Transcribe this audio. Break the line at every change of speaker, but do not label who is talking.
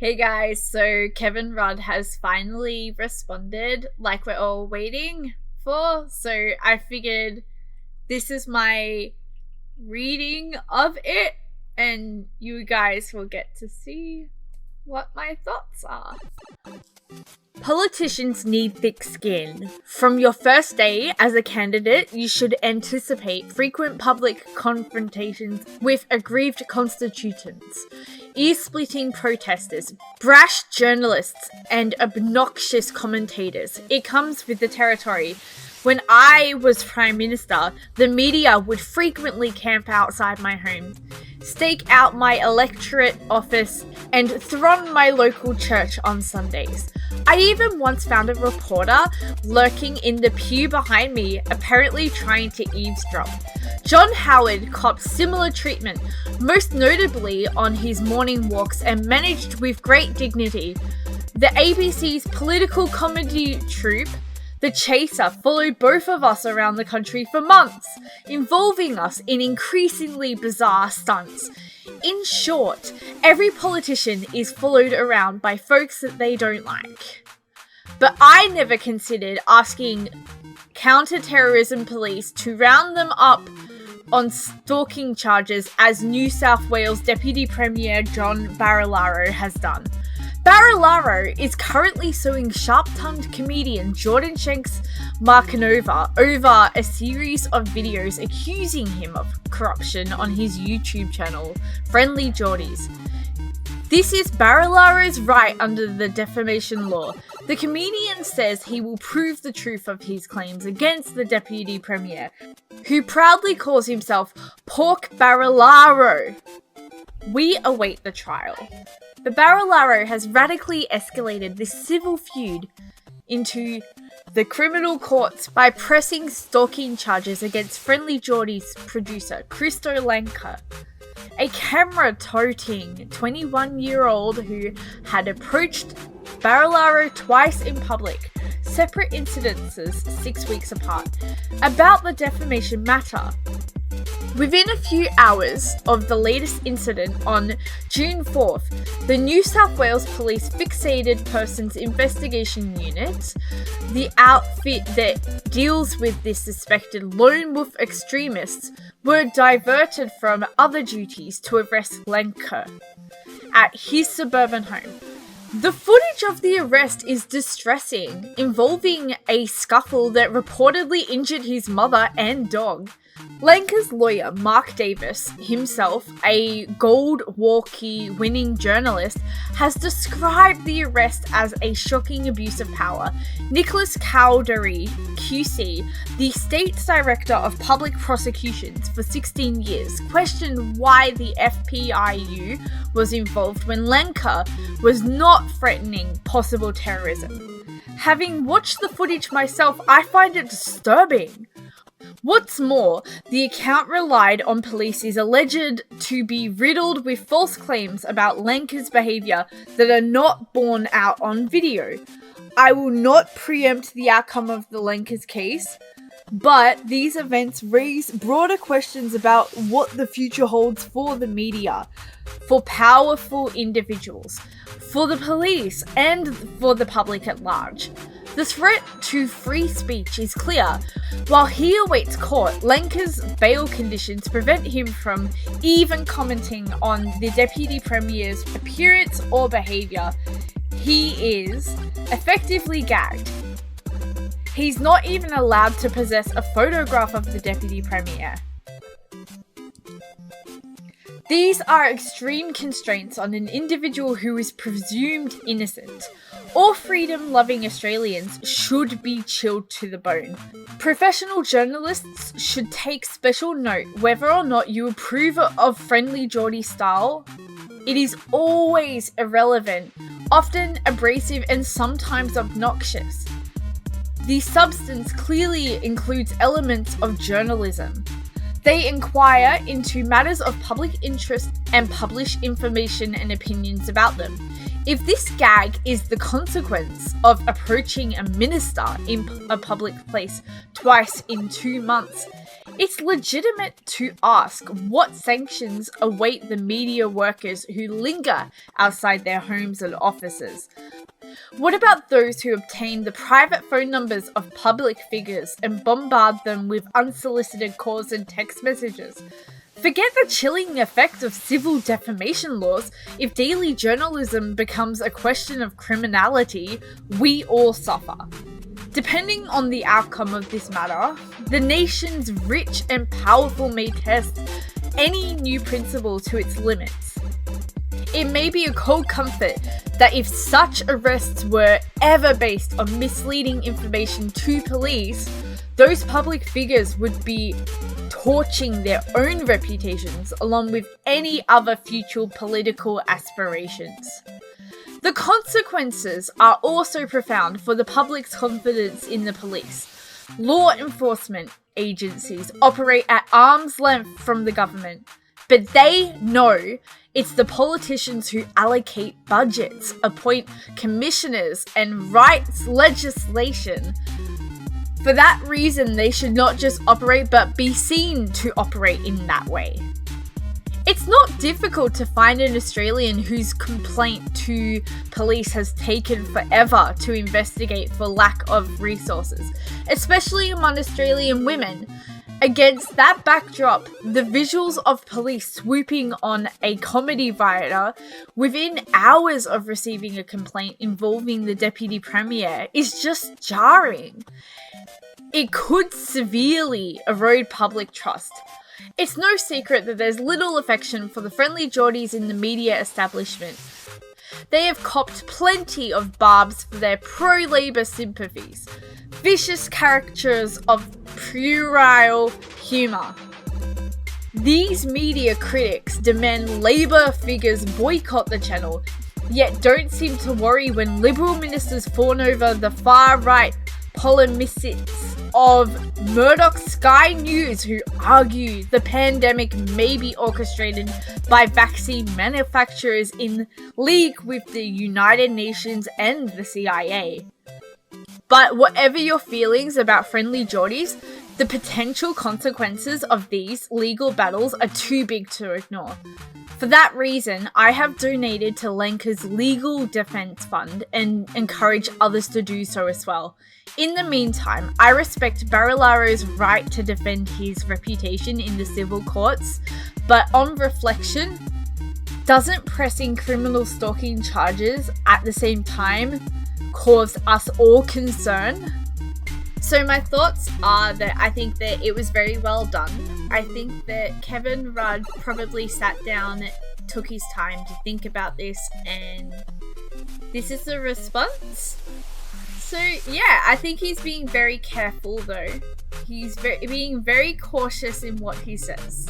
Hey guys, so Kevin Rudd has finally responded like we're all waiting for. So I figured this is my reading of it and you guys will get to see what my thoughts are. Politicians need thick skin. From your first day as a candidate, you should anticipate frequent public confrontations with aggrieved constituents, ear-splitting protesters, brash journalists, and obnoxious commentators. It comes with the territory. When I was Prime Minister, the media would frequently camp outside my home, stake out my electorate office, and throng my local church on Sundays. I even once found a reporter lurking in the pew behind me, apparently trying to eavesdrop. John Howard copped similar treatment, most notably on his morning walks, and managed with great dignity. The ABC's political comedy troupe, The Chaser, followed both of us around the country for months, involving us in increasingly bizarre stunts. In short, every politician is followed around by folks that they don't like. But I never considered asking counter-terrorism police to round them up on stalking charges as New South Wales Deputy Premier John Barilaro has done. Barilaro is currently suing sharp-tongued comedian Jordan Shanks Markinova over a series of videos accusing him of corruption on his YouTube channel, Friendlyjordies. This is Barilaro's right under the defamation law. The comedian says he will prove the truth of his claims against the Deputy Premier, who proudly calls himself Pork Barilaro. We await the trial. But Barilaro has radically escalated this civil feud into the criminal courts by pressing stalking charges against Friendlyjordies producer Kristo Langker, a camera-toting 21-year-old who had approached Barilaro twice in public, separate incidences 6 weeks apart, about the defamation matter. Within a few hours of the latest incident on June 4th, the New South Wales Police Fixated Persons Investigation Unit, the outfit that deals with this suspected lone wolf extremists, were diverted from other duties to arrest Langker at his suburban home. The footage of the arrest is distressing, involving a scuffle that reportedly injured his mother and dog. Langker's lawyer, Mark Davis, himself a Gold Walkie winning journalist, has described the arrest as a shocking abuse of power. Nicholas Cowdery, QC, the state's director of public prosecutions for 16 years, questioned why the FPIU was involved when Langker was not threatening possible terrorism. Having watched the footage myself, I find it disturbing. What's more, the account relied on police is alleged to be riddled with false claims about Langker's behaviour that are not borne out on video. I will not preempt the outcome of the Langker's case, but these events raise broader questions about what the future holds for the media, for powerful individuals, for the police, and for the public at large. The threat to free speech is clear. While he awaits court, Langker's bail conditions prevent him from even commenting on the Deputy Premier's appearance or behaviour. He is effectively gagged. He's not even allowed to possess a photograph of the Deputy Premier. These are extreme constraints on an individual who is presumed innocent. All freedom-loving Australians should be chilled to the bone. Professional journalists should take special note whether or not you approve of Friendlyjordies style. It is always irrelevant, often abrasive and sometimes obnoxious. The substance clearly includes elements of journalism. They inquire into matters of public interest and publish information and opinions about them. If this gag is the consequence of approaching a minister in a public place twice in 2 months, It's legitimate to ask what sanctions await the media workers who linger outside their homes and offices. What about those who obtain the private phone numbers of public figures and bombard them with unsolicited calls and text messages? Forget the chilling effect of civil defamation laws. If daily journalism becomes a question of criminality, we all suffer. Depending on the outcome of this matter, the nation's rich and powerful may test any new principle to its limits. It may be a cold comfort that if such arrests were ever based on misleading information to police, those public figures would be torching their own reputations along with any other future political aspirations. The consequences are also profound for the public's confidence in the police. Law enforcement agencies operate at arm's length from the government, but they know it's the politicians who allocate budgets, appoint commissioners, and write legislation. For that reason, they should not just operate but be seen to operate in that way. It's not difficult to find an Australian whose complaint to police has taken forever to investigate for lack of resources, especially among Australian women. Against that backdrop, the visuals of police swooping on a comedy writer within hours of receiving a complaint involving the Deputy Premier is just jarring. It could severely erode public trust. It's no secret that there's little affection for the Friendlyjordies in the media establishment. They have copped plenty of barbs for their pro-Labour sympathies, vicious caricatures of puerile humour. These media critics demand Labour figures boycott the channel, yet don't seem to worry when Liberal ministers fawn over the far-right polemicists of Murdoch's Sky News who argue the pandemic may be orchestrated by vaccine manufacturers in league with the United Nations and the CIA. But whatever your feelings about Friendlyjordies, the potential consequences of these legal battles are too big to ignore. For that reason, I have donated to Langker's Legal Defence Fund and encourage others to do so as well. In the meantime, I respect Barilaro's right to defend his reputation in the civil courts, but on reflection, doesn't pressing criminal stalking charges at the same time cause us all concern? So my thoughts are that I think that it was very well done. I think that Kevin Rudd probably sat down, took his time to think about this, and this is the response. So yeah, I think he's being very careful though. He's being very cautious in what he says.